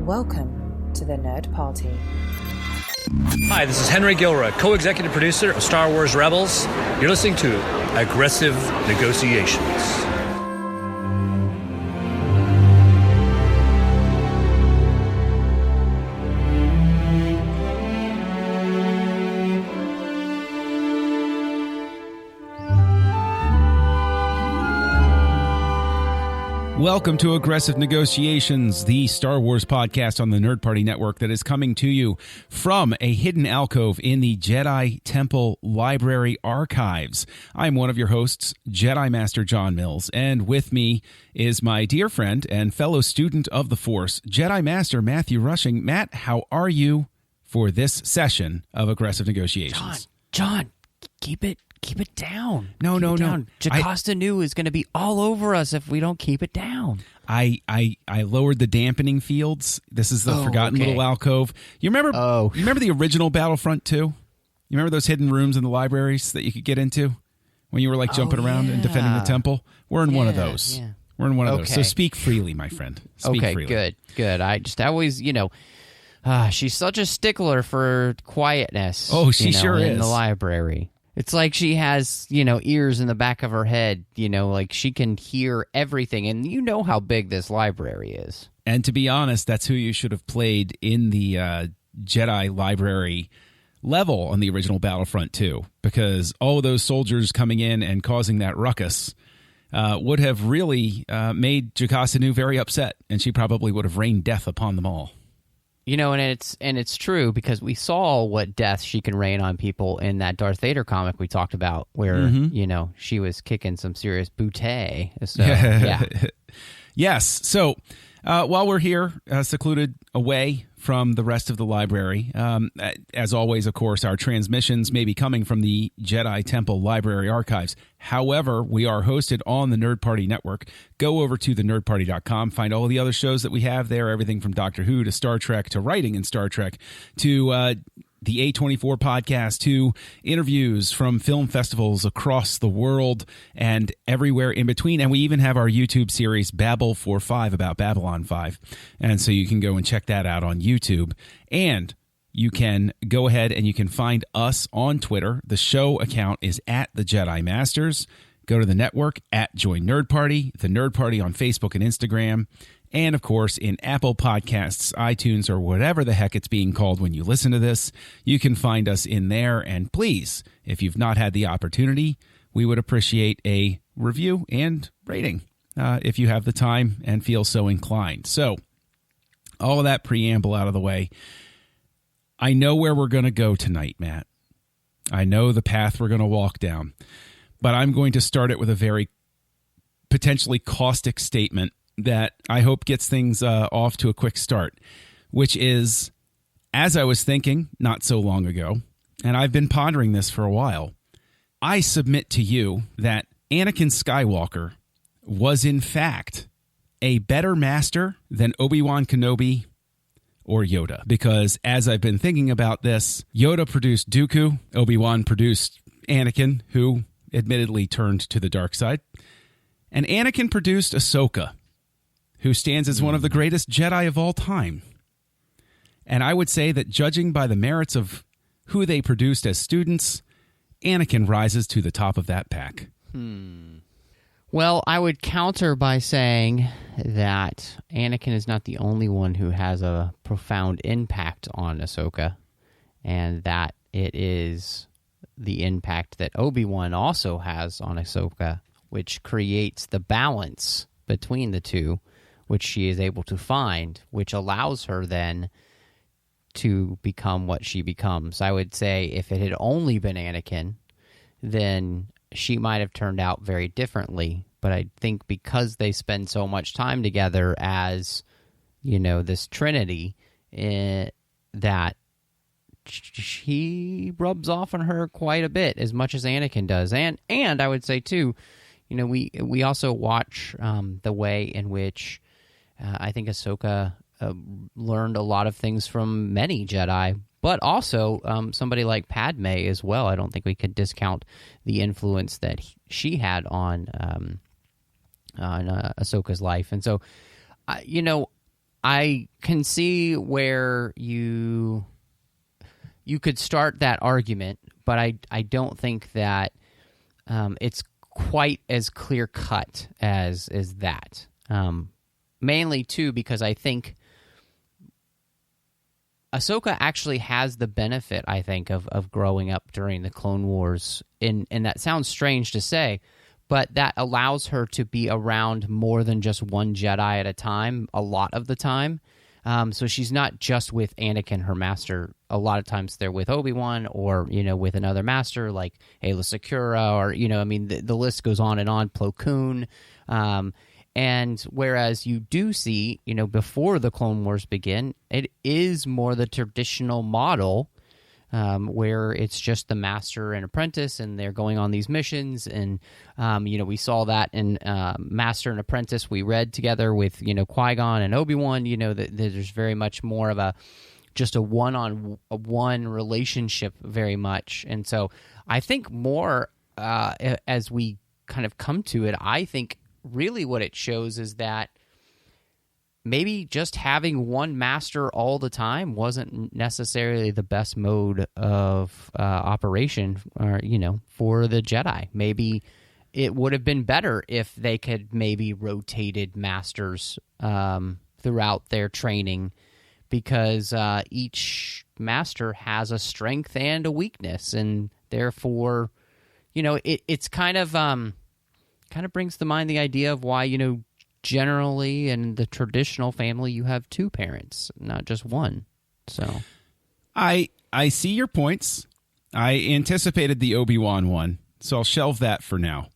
Welcome to the Nerd Party. Hi, this is Henry Gilroy, co-executive producer of Star Wars Rebels. You're listening to Aggressive Negotiations. Welcome to Aggressive Negotiations, the Star Wars podcast on the Nerd Party Network that is coming to you from a hidden alcove in the Jedi Temple Library Archives. I'm one of your hosts, Jedi Master John Mills, and with me is my dear friend and fellow student of the Force, Jedi Master Matthew Rushing. Matt, how are you for this session of Aggressive Negotiations? John, keep it down. No. Jocasta Nu is going to be all over us if we don't keep it down. I lowered the dampening fields. This is the forgotten little alcove. You remember the original Battlefront 2? You remember those hidden rooms in the libraries that you could get into when you were like jumping around and defending the temple? We're in one of those. Yeah. We're in one of those. So speak freely, my friend. Speak freely. Good. I just always, she's such a stickler for quietness. Oh, she sure is. In the library. It's like she has, ears in the back of her head, like she can hear everything. And you know how big this library is. And to be honest, that's who you should have played in the Jedi library level on the original Battlefront 2. Because all of those soldiers coming in and causing that ruckus would have really made Jocasta Nu very upset. And she probably would have rained death upon them all. And it's true because we saw what death she can rain on people in that Darth Vader comic we talked about, where she was kicking some serious bootay. So yeah. Yes. So while we're here, secluded away from the rest of the library, as always, of course, our transmissions may be coming from the Jedi Temple Library Archives. However, we are hosted on the Nerd Party Network. Go over to thenerdparty.com, find all the other shows that we have there, everything from Doctor Who to Star Trek to writing in Star Trek to the A24 podcast to interviews from film festivals across the world and everywhere in between. And we even have our YouTube series, Babel 4-5, about Babylon 5. And so you can go and check that out on YouTube. And you can go ahead and you can find us on Twitter. The show account is at the Jedi Masters. Go to the network at Join Nerd Party, the Nerd Party on Facebook and Instagram. And, of course, in Apple Podcasts, iTunes, or whatever the heck it's being called when you listen to this, you can find us in there. And please, if you've not had the opportunity, we would appreciate a review and rating if you have the time and feel so inclined. So, all of that preamble out of the way, I know where we're going to go tonight, Matt. I know the path we're going to walk down. But I'm going to start it with a very potentially caustic statement that I hope gets things off to a quick start, which is, as I was thinking not so long ago, and I've been pondering this for a while, I submit to you that Anakin Skywalker was in fact a better master than Obi-Wan Kenobi or Yoda. Because as I've been thinking about this, Yoda produced Dooku, Obi-Wan produced Anakin, who admittedly turned to the dark side, and Anakin produced Ahsoka, who stands as one of the greatest Jedi of all time. And I would say that judging by the merits of who they produced as students, Anakin rises to the top of that pack. Well, I would counter by saying that Anakin is not the only one who has a profound impact on Ahsoka, and that it is the impact that Obi-Wan also has on Ahsoka, which creates the balance between the two, which she is able to find, which allows her then to become what she becomes. I would say if it had only been Anakin, then she might have turned out very differently. But I think because they spend so much time together as, this trinity, that she rubs off on her quite a bit, as much as Anakin does. And I would say, too, we also watch the way in which I think Ahsoka learned a lot of things from many Jedi, but also somebody like Padme as well. I don't think we could discount the influence that she had on Ahsoka's life. And so, I I can see where you could start that argument, but I don't think that it's quite as clear cut as that. Mainly too because I think Ahsoka actually has the benefit, I think, of growing up during the Clone Wars, and that sounds strange to say, but that allows her to be around more than just one Jedi at a time, a lot of the time. So she's not just with Anakin, her master. A lot of times they're with Obi-Wan or, with another master like Aayla Secura or, the list goes on and on, Plo Koon. And whereas you do see, before the Clone Wars begin, it is more the traditional model where it's just the master and apprentice, and they're going on these missions. And, we saw that in Master and Apprentice. We read together with, Qui-Gon and Obi-Wan, that there's very much more of just a one-on-one relationship very much. And so I think more as we kind of come to it, I think really what it shows is that maybe just having one master all the time wasn't necessarily the best mode of operation, or for the Jedi. Maybe it would have been better if they could maybe rotated masters throughout their training, because each master has a strength and a weakness, and therefore, it's kind of brings to mind the idea of why, generally in the traditional family you have two parents, not just one. So I see your points. I anticipated the Obi-Wan one, so I'll shelve that for now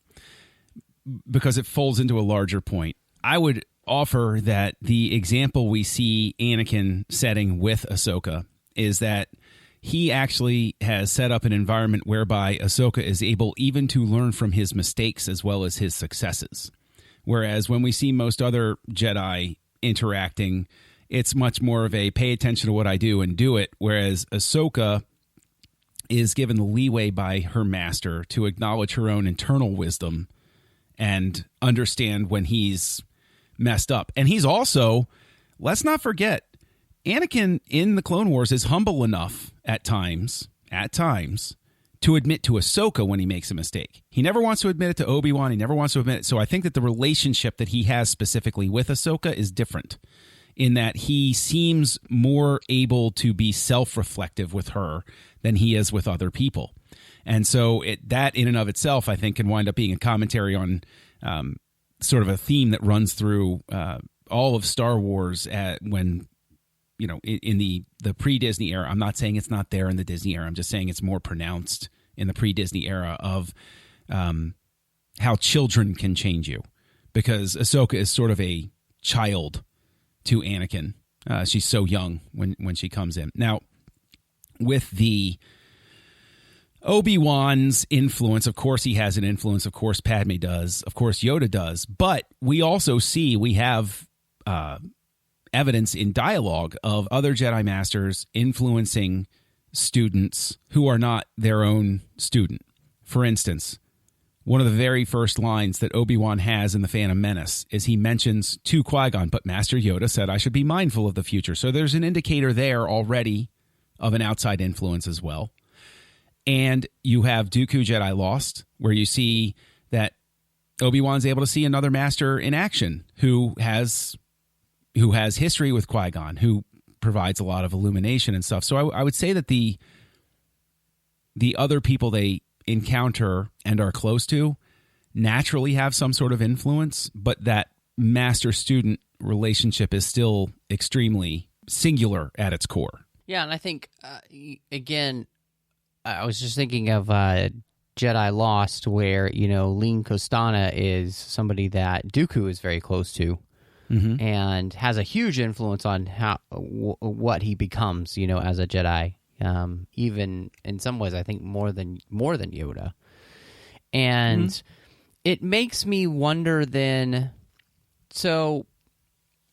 because it folds into a larger point. I would offer that the example we see Anakin setting with Ahsoka is that he actually has set up an environment whereby Ahsoka is able even to learn from his mistakes as well as his successes. Whereas when we see most other Jedi interacting, it's much more of a pay attention to what I do and do it. Whereas Ahsoka is given the leeway by her master to acknowledge her own internal wisdom and understand when he's messed up. And he's also, let's not forget, Anakin in the Clone Wars is humble enough at times, to admit to Ahsoka when he makes a mistake. He never wants to admit it to Obi-Wan. He never wants to admit it. So I think that the relationship that he has specifically with Ahsoka is different in that he seems more able to be self-reflective with her than he is with other people. And so that in and of itself, I think, can wind up being a commentary on sort of a theme that runs through all of Star Wars when, in the pre-Disney era. I'm not saying it's not there in the Disney era. I'm just saying it's more pronounced in the pre-Disney era of how children can change you. Because Ahsoka is sort of a child to Anakin. She's so young when she comes in. Now, with the Obi-Wan's influence, of course he has an influence. Of course Padme does. Of course Yoda does. But we also we have evidence in dialogue of other Jedi Masters influencing students who are not their own student. For instance, one of the very first lines that Obi-Wan has in The Phantom Menace is he mentions to Qui-Gon, but Master Yoda said I should be mindful of the future. So there's an indicator there already of an outside influence as well. And you have Dooku Jedi Lost, where you see that Obi-Wan's able to see another master in action who has history with Qui-Gon, who provides a lot of illumination and stuff. So I would say that the other people they encounter and are close to naturally have some sort of influence, but that master-student relationship is still extremely singular at its core. Yeah, and I think, again, I was just thinking of Jedi Lost, where, Lin Costana is somebody that Dooku is very close to. Mm-hmm. And has a huge influence on what he becomes, as a Jedi. Even in some ways, I think more than Yoda. And it makes me wonder then. So,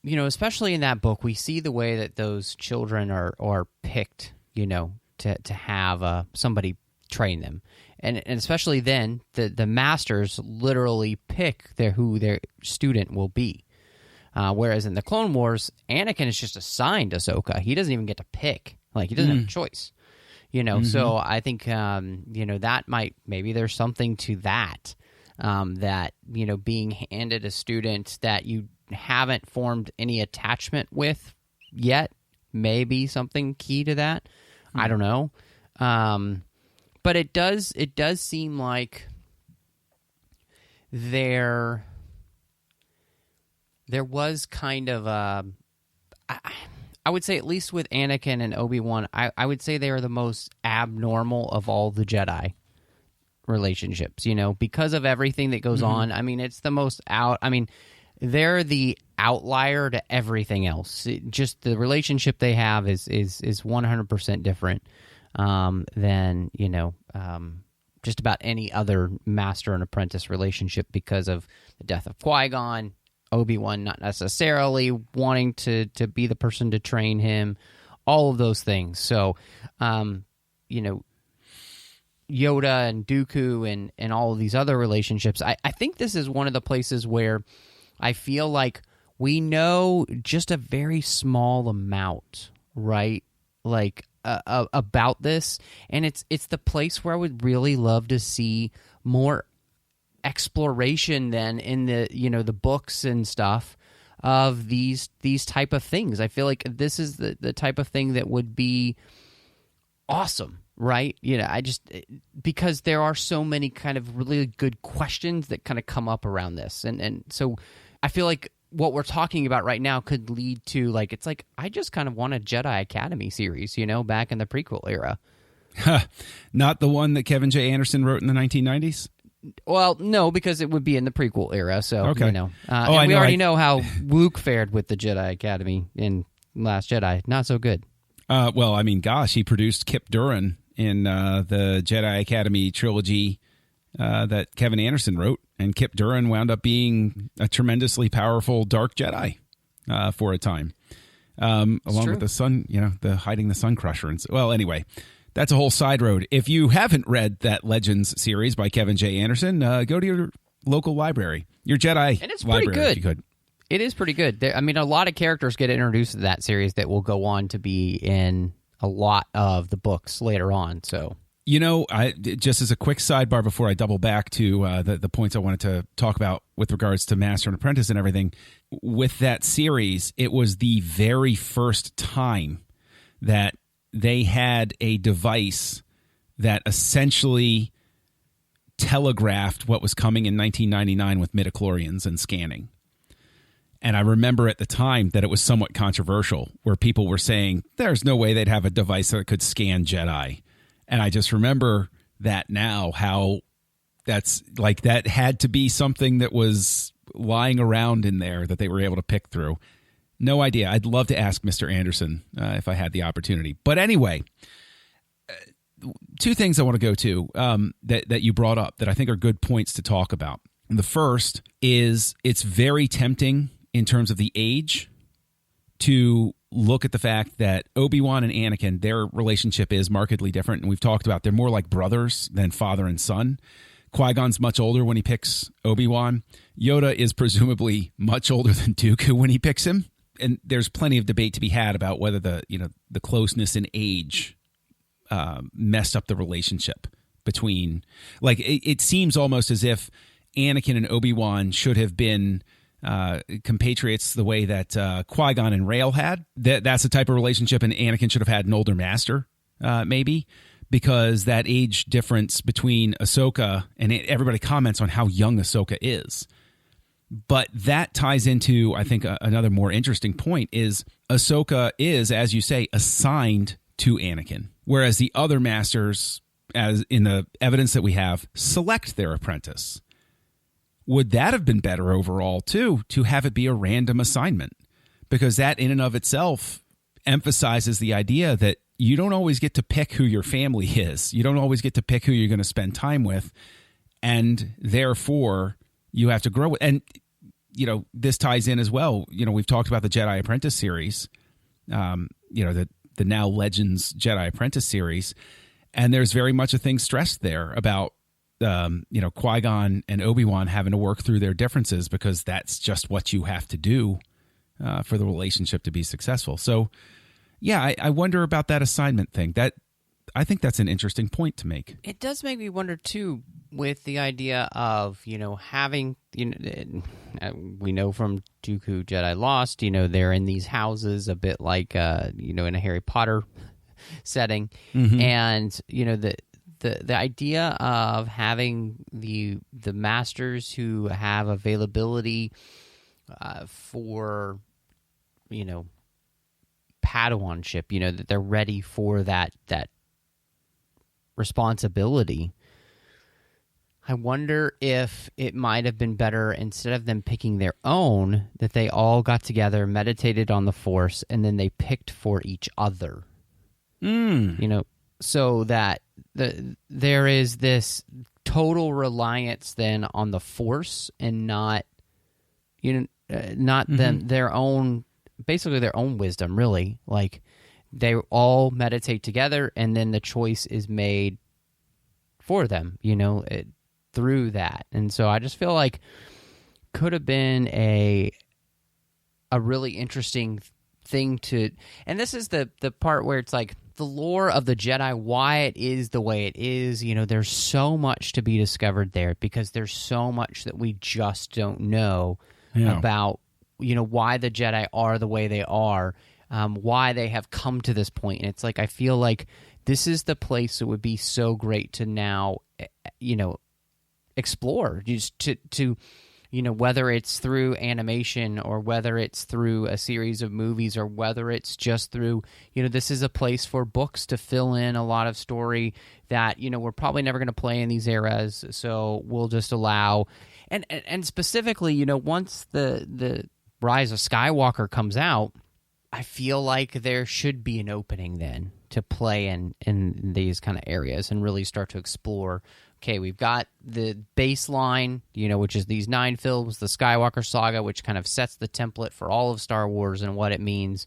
especially in that book, we see the way that those children are picked, to have somebody train them, and especially then the masters literally pick who their student will be. Whereas in the Clone Wars, Anakin is just assigned Ahsoka. He doesn't even get to pick. Like, he doesn't have a choice. So I think, that maybe there's something to that, that, being handed a student that you haven't formed any attachment with yet, maybe something key to that. I don't know. But it does seem like there was kind of I would say, at least with Anakin and Obi-Wan, I would say they are the most abnormal of all the Jedi relationships, because of everything that goes on. I mean, it's the most they're the outlier to everything else. Just the relationship they have is 100% different than, just about any other master and apprentice relationship, because of the death of Qui-Gon, Obi-Wan not necessarily wanting to be the person to train him, all of those things. So, Yoda and Dooku and all of these other relationships, I think this is one of the places where I feel like we know just a very small amount, right? Like, about this, and it's the place where I would really love to see more exploration then in the the books and stuff of these type of things. I feel like this is the type of thing that would be awesome, right? Because there are so many kind of really good questions that kind of come up around this, and so I feel like what we're talking about right now could lead to, like, it's like, I just kind of want a Jedi Academy series, back in the prequel era. Not the one that Kevin J. Anderson wrote in the 1990s? Well, no, because it would be in the prequel era, so, okay. We already know how Luke fared with the Jedi Academy in Last Jedi. Not so good. Well, I mean, gosh, he produced Kip Duran in the Jedi Academy trilogy that Kevin Anderson wrote, and Kip Duran wound up being a tremendously powerful dark Jedi for a time, along with the Sun, the hiding the Sun Crusher. And well, anyway, that's a whole side road. If you haven't read that Legends series by Kevin J. Anderson, go to your local library, your Jedi and it's library, pretty good. If you could. It is pretty good. A lot of characters get introduced to that series that will go on to be in a lot of the books later on. So, just as a quick sidebar before I double back to the points I wanted to talk about with regards to Master and Apprentice and everything, with that series, it was the very first time that they had a device that essentially telegraphed what was coming in 1999 with midichlorians and scanning. And I remember at the time that it was somewhat controversial, where people were saying, there's no way they'd have a device that could scan Jedi. And I just remember that now, how that's like, that had to be something that was lying around in there that they were able to pick through. No idea. I'd love to ask Mr. Anderson if I had the opportunity. But anyway, two things I want to go to that you brought up that I think are good points to talk about. The first is, it's very tempting in terms of the age to look at the fact that Obi-Wan and Anakin, their relationship is markedly different. And we've talked about they're more like brothers than father and son. Qui-Gon's much older when he picks Obi-Wan. Yoda is presumably much older than Dooku when he picks him. And there's plenty of debate to be had about whether the closeness in age messed up the relationship between, like, it seems almost as if Anakin and Obi-Wan should have been compatriots the way that Qui-Gon and Rael had. That's the type of relationship and Anakin should have had an older master, maybe, because that age difference between Ahsoka, and everybody comments on how young Ahsoka is. But that ties into, I think, another more interesting point is Ahsoka is, as you say, assigned to Anakin, whereas the other masters, as in the evidence that we have, select their apprentice. Would that have been better overall, too, to have it be a random assignment? Because that in and of itself emphasizes the idea that you don't always get to pick who your family is. You don't always get to pick who you're going to spend time with. And therefore, you have to grow with. And, this ties in as well. We've talked about the Jedi Apprentice series, the now Legends Jedi Apprentice series. And there's very much a thing stressed there about Qui-Gon and Obi-Wan having to work through their differences, because that's just what you have to do for the relationship to be successful. So, yeah, I wonder about that assignment thing. I think that's an interesting point to make. It does make me wonder too, with the idea of having we know from Dooku Jedi Lost, they're in these houses a bit like in a Harry Potter setting, and the idea of having the masters who have availability for Padawanship, that they're ready for that responsibility. I wonder if it might have been better, instead of them picking their own, that they all got together, meditated on the Force, and then they picked for each other. So that there is this total reliance then on the Force, and not them their own, basically their own wisdom, really. Like, they all meditate together, and then the choice is made for them, through that. And so I just feel like could have been a really interesting thing to, and this is the part where it's like the lore of the Jedi, why it is the way it is. There's so much to be discovered there, because there's so much that we just don't know about, why the Jedi are the way they are, why they have come to this point. And it's like, I feel like this is the place that would be so great to now, explore, just to whether it's through animation, or whether it's through a series of movies, or whether it's just through, this is a place for books to fill in a lot of story that, we're probably never going to play in these eras. So we'll just allow, and specifically, once the Rise of Skywalker comes out, I feel like there should be an opening then to play in these kind of areas and really start to explore. Okay, we've got the baseline, which is these 9 films, the Skywalker saga, which kind of sets the template for all of Star Wars and what it means.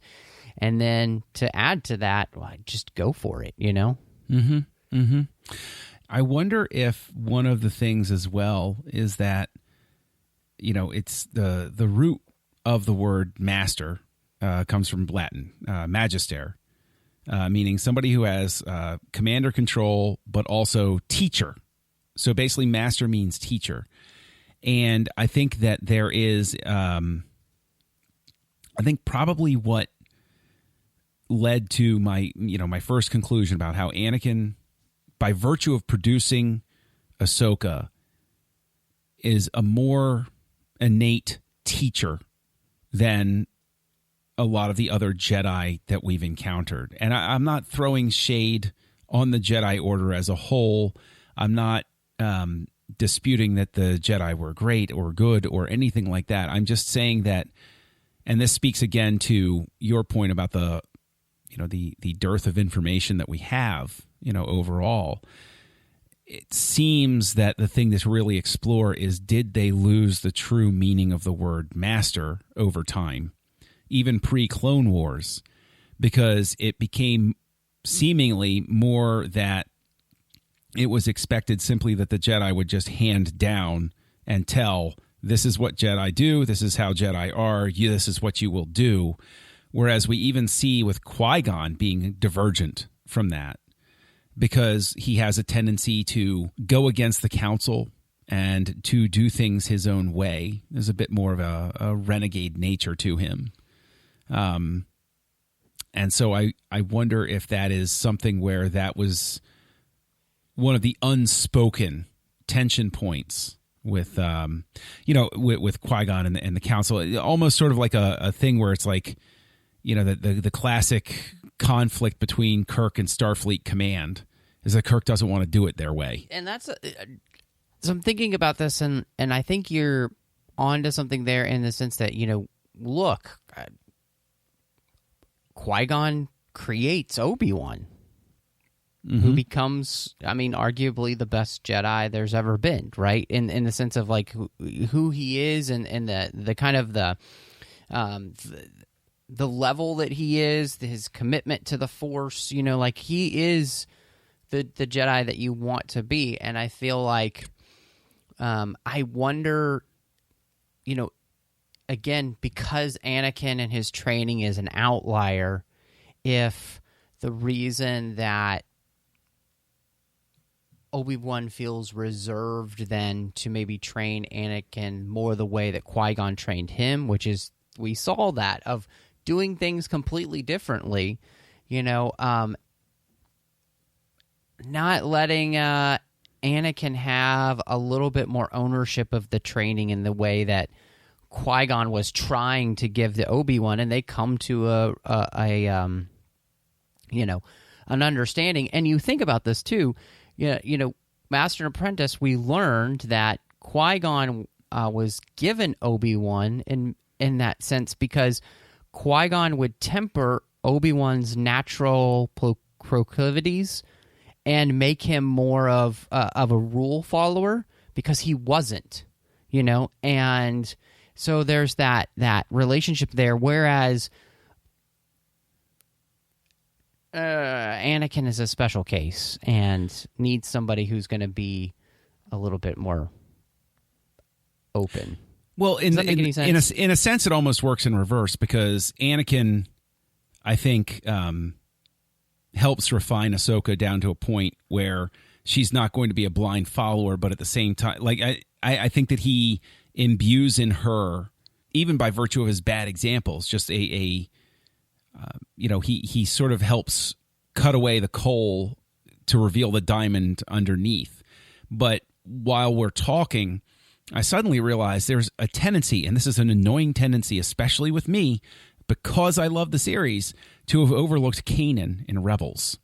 And then to add to that, just go for it, I wonder if one of the things as well is that, it's the root of the word master comes from Latin, magister, meaning somebody who has command or control, but also teacher. So basically, master means teacher. And I think that there is, I think probably what led to my first conclusion about how Anakin, by virtue of producing Ahsoka, is a more innate teacher than a lot of the other Jedi that we've encountered. And I'm not throwing shade on the Jedi Order as a whole. I'm not disputing that the Jedi were great or good or anything like that. I'm just saying that, and this speaks again to your point about the dearth of information that we have, overall. It seems that the thing to really explore is, did they lose the true meaning of the word master over time, even pre-Clone Wars? Because it became seemingly more that it was expected simply that the Jedi would just hand down and tell, this is what Jedi do, this is how Jedi are, this is what you will do. Whereas we even see with Qui-Gon being divergent from that, because he has a tendency to go against the council and to do things his own way. There's a bit more of a renegade nature to him. And so I wonder if that is something where that was one of the unspoken tension points with, with Qui-Gon and the council, almost sort of like a thing where it's like, the classic conflict between Kirk and Starfleet Command is that Kirk doesn't want to do it their way. And that's, so I'm thinking about this, and I think you're onto something there in the sense that, look, Qui-Gon creates Obi-Wan, who becomes, arguably the best Jedi there's ever been, right? In the sense of like who he is, and the kind of the level that he is, his commitment to the Force. Like he is the Jedi that you want to be. And I feel like I wonder, again, because Anakin and his training is an outlier, if the reason that Obi-Wan feels reserved then to maybe train Anakin more the way that Qui-Gon trained him, which is, we saw that, of doing things completely differently, not letting Anakin have a little bit more ownership of the training in the way that Qui-Gon was trying to give the Obi-Wan, and they come to an understanding. And you think about this too, Master and Apprentice, we learned that Qui-Gon was given Obi-Wan in that sense because Qui-Gon would temper Obi-Wan's natural proclivities and make him more of a rule follower because he wasn't, and so there's that relationship there, whereas Anakin is a special case and needs somebody who's going to be a little bit more open. Well, Does that make any sense? In a sense, it almost works in reverse because Anakin, I think, helps refine Ahsoka down to a point where she's not going to be a blind follower, but at the same time, like I think that he imbues in her, even by virtue of his bad examples, just he sort of helps cut away the coal to reveal the diamond underneath. But while we're talking, I suddenly realized there's a tendency, and this is an annoying tendency, especially with me, because I love the series, to have overlooked Kanan in Rebels.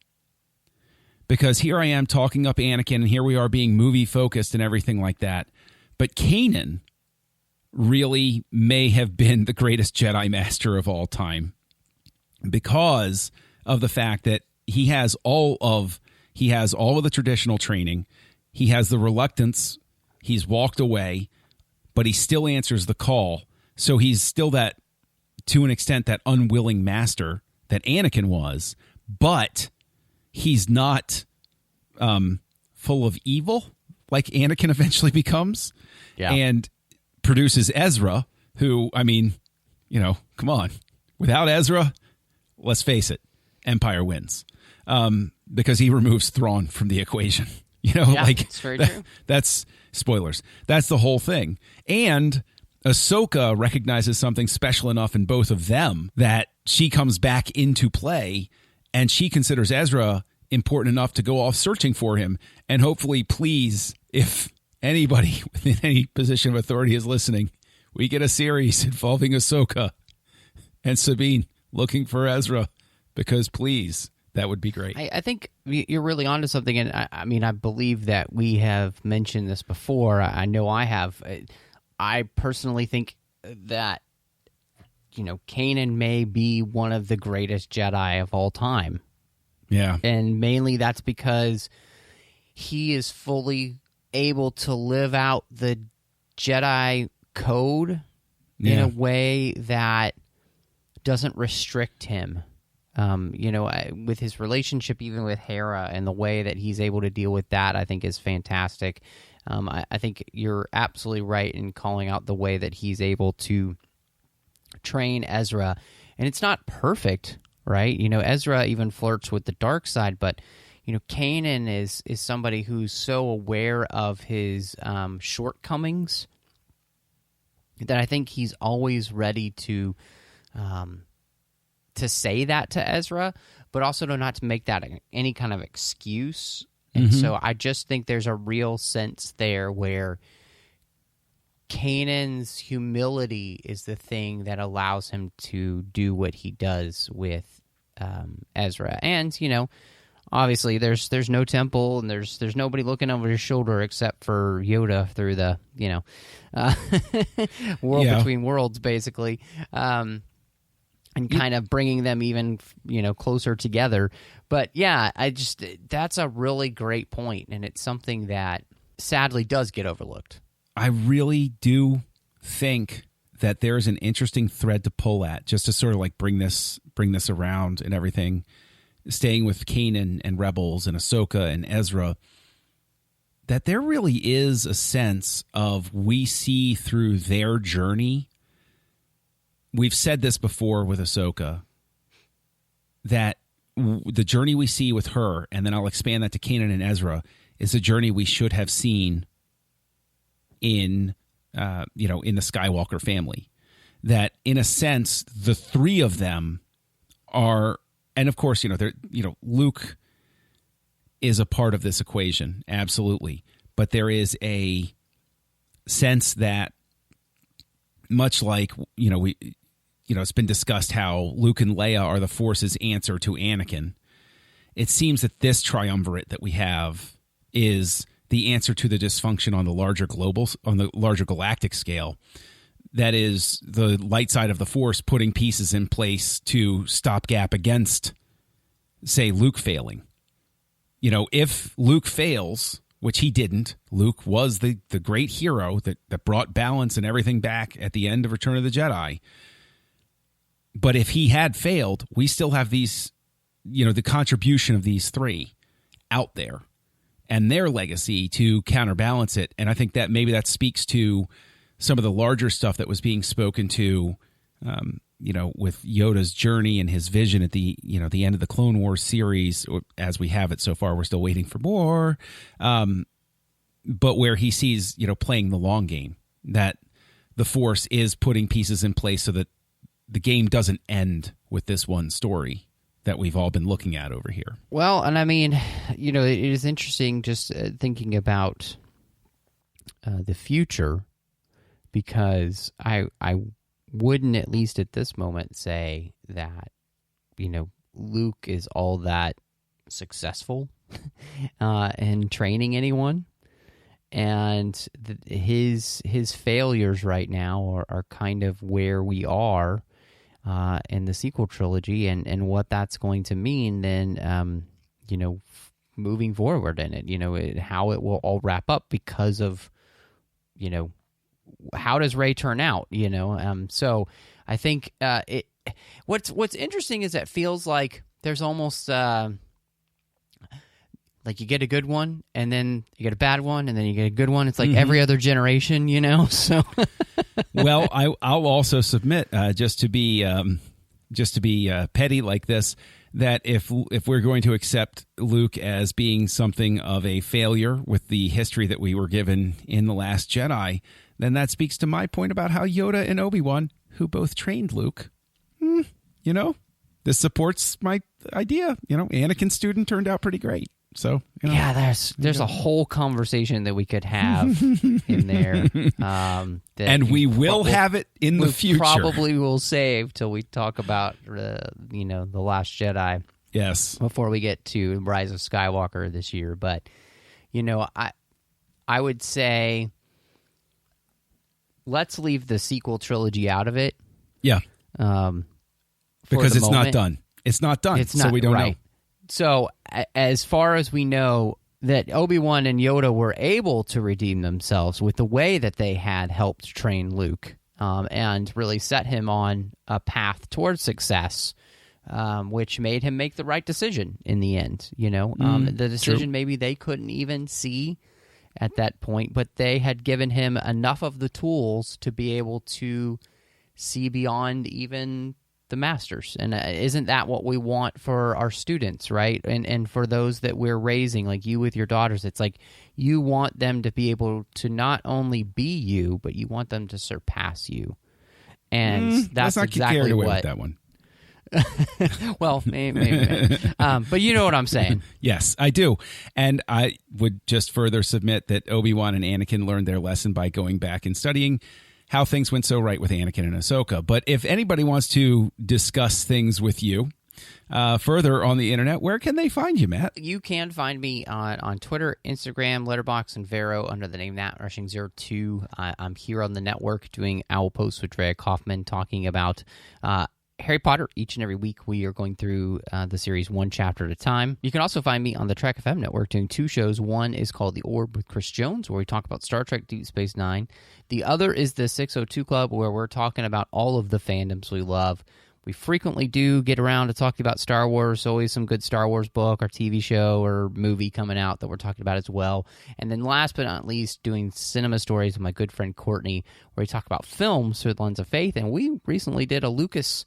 Because here I am talking up Anakin, and here we are being movie-focused and everything like that. But Kanan really may have been the greatest Jedi Master of all time because of the fact that he has all of the traditional training. He has the reluctance. He's walked away, but he still answers the call. So he's still that, to an extent, that unwilling master that Anakin was, but he's not full of evil like Anakin eventually becomes. Yeah. And produces Ezra, who, come on. Without Ezra, let's face it, Empire wins. Because he removes Thrawn from the equation. It's very true. That's spoilers. That's the whole thing. And Ahsoka recognizes something special enough in both of them that she comes back into play, and she considers Ezra important enough to go off searching for him. And hopefully, please, if anybody within any position of authority is listening, we get a series involving Ahsoka and Sabine looking for Ezra, because please, that would be great. I think you're really onto something, and I believe that we have mentioned this before. I know I have. I personally think that, Kanan may be one of the greatest Jedi of all time. Yeah. And mainly that's because he is fully able to live out the Jedi code in a way that doesn't restrict him. With his relationship even with Hera and the way that he's able to deal with that, I think is fantastic. I think you're absolutely right in calling out the way that he's able to train Ezra. And it's not perfect, right? Ezra even flirts with the dark side, but, Kanan is somebody who's so aware of his shortcomings that I think he's always ready to say that to Ezra, but also not to make that any kind of excuse. And so I just think there's a real sense there where Kanan's humility is the thing that allows him to do what he does with Ezra. And, obviously there's no temple and there's nobody looking over his shoulder except for Yoda through the, world between worlds, basically. And kind of bringing them even, closer together. But yeah, that's a really great point, and it's something that sadly does get overlooked. I really do think that there's an interesting thread to pull at, just to sort of like bring this around and everything, staying with Kanan and Rebels and Ahsoka and Ezra, that there really is a sense of we see through their journey we've said this before with Ahsoka, that the journey we see with her, and then I'll expand that to Kanan and Ezra, is a journey we should have seen in in the Skywalker family. That in a sense, the three of them are, and of course, Luke is a part of this equation, absolutely. But there is a sense that, much like, it's been discussed how Luke and Leia are the Force's answer to Anakin. It seems that this triumvirate that we have is the answer to the dysfunction on the larger galactic scale. That is the light side of the Force putting pieces in place to stopgap against, say, Luke failing. If Luke fails, which he didn't, Luke was the great hero that brought balance and everything back at the end of Return of the Jedi. But if he had failed, we still have these, the contribution of these three out there and their legacy to counterbalance it. And I think that maybe that speaks to some of the larger stuff that was being spoken to, with Yoda's journey and his vision at the end of the Clone Wars series, or as we have it so far. We're still waiting for more. But where he sees, playing the long game, that the Force is putting pieces in place so that the game doesn't end with this one story that we've all been looking at over here. Well, and I mean, it is interesting just thinking about the future, because I wouldn't, at least at this moment, say that, Luke is all that successful in training anyone. And his failures right now are kind of where we are in the sequel trilogy, and what that's going to mean then, moving forward in it, how it will all wrap up because of, how does Rey turn out, So I think what's interesting is it feels like there's almost like you get a good one, and then you get a bad one, and then you get a good one. It's like every other generation, So, well, I'll also submit, just to be petty like this, that if we're going to accept Luke as being something of a failure with the history that we were given in The Last Jedi, then that speaks to my point about how Yoda and Obi-Wan, who both trained Luke, this supports my idea. Anakin's student turned out pretty great. So yeah, there's a whole conversation that we could have in there, and we will have it in the future. Probably will save till we talk about The Last Jedi. Yes, before we get to Rise of Skywalker this year. But I would say let's leave the sequel trilogy out of it. Yeah, because it's not done. It's not done. So we don't know. So, as far as we know, that Obi-Wan and Yoda were able to redeem themselves with the way that they had helped train Luke, and really set him on a path towards success, which made him make the right decision in the end. The decision maybe they couldn't even see at that point, but they had given him enough of the tools to be able to see beyond even the masters. And isn't that what we want for our students, right? And for those that we're raising, like you with your daughters, it's like you want them to be able to not only be you, but you want them to surpass you. And that's not exactly carried away what with that one. Well, maybe. But you know what I'm saying. Yes, I do. And I would just further submit that Obi-Wan and Anakin learned their lesson by going back and studying how things went so right with Anakin and Ahsoka. But if anybody wants to discuss things with you further on the internet, where can they find you, Matt? You can find me on Twitter, Instagram, Letterboxd, and Vero under the name NatRushing02. I'm here on the network doing Owl Post with Drea Kaufman, talking about Harry Potter. Each and every week we are going through the series one chapter at a time. You can also find me on the Trek FM network doing two shows. One is called The Orb with Chris Jones, where we talk about Star Trek Deep Space Nine. The other is the 602 Club, where we're talking about all of the fandoms we love. We frequently do get around to talking about Star Wars. Always some good Star Wars book or TV show or movie coming out that we're talking about as well. And then last but not least, doing cinema stories with my good friend Courtney, where we talk about films through the lens of faith. And we recently did a Lucas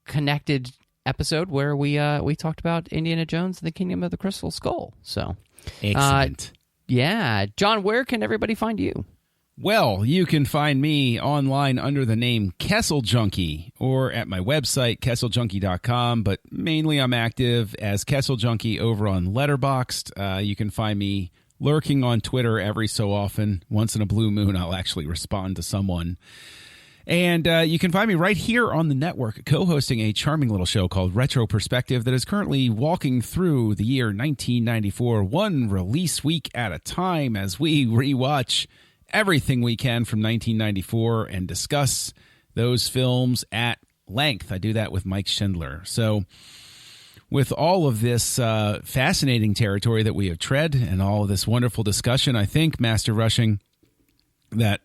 connected episode where we talked about Indiana Jones and the Kingdom of the Crystal Skull. So Excellent. Yeah. John, where can everybody find you? Well, you can find me online under the name Kessel Junkie or at my website, kesseljunkie.com, but mainly I'm active as Kessel Junkie over on Letterboxd. You can find me lurking on Twitter every so often. Once in a blue moon, I'll actually respond to someone. And you can find me right here on the network, co-hosting a charming little show called Retro Perspective that is currently walking through the year 1994, one release week at a time, as we rewatch everything we can from 1994 and discuss those films at length. I do that with Mike Schindler. So with all of this fascinating territory that we have tread and all of this wonderful discussion, I think, Master Rushing, that,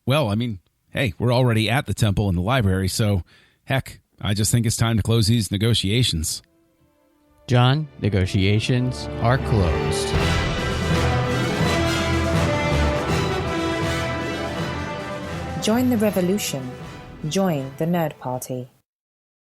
well, I mean, hey, we're already at the temple and the library, so heck, I just think it's time to close these negotiations. John, negotiations are closed. Join the revolution. Join the Nerd Party.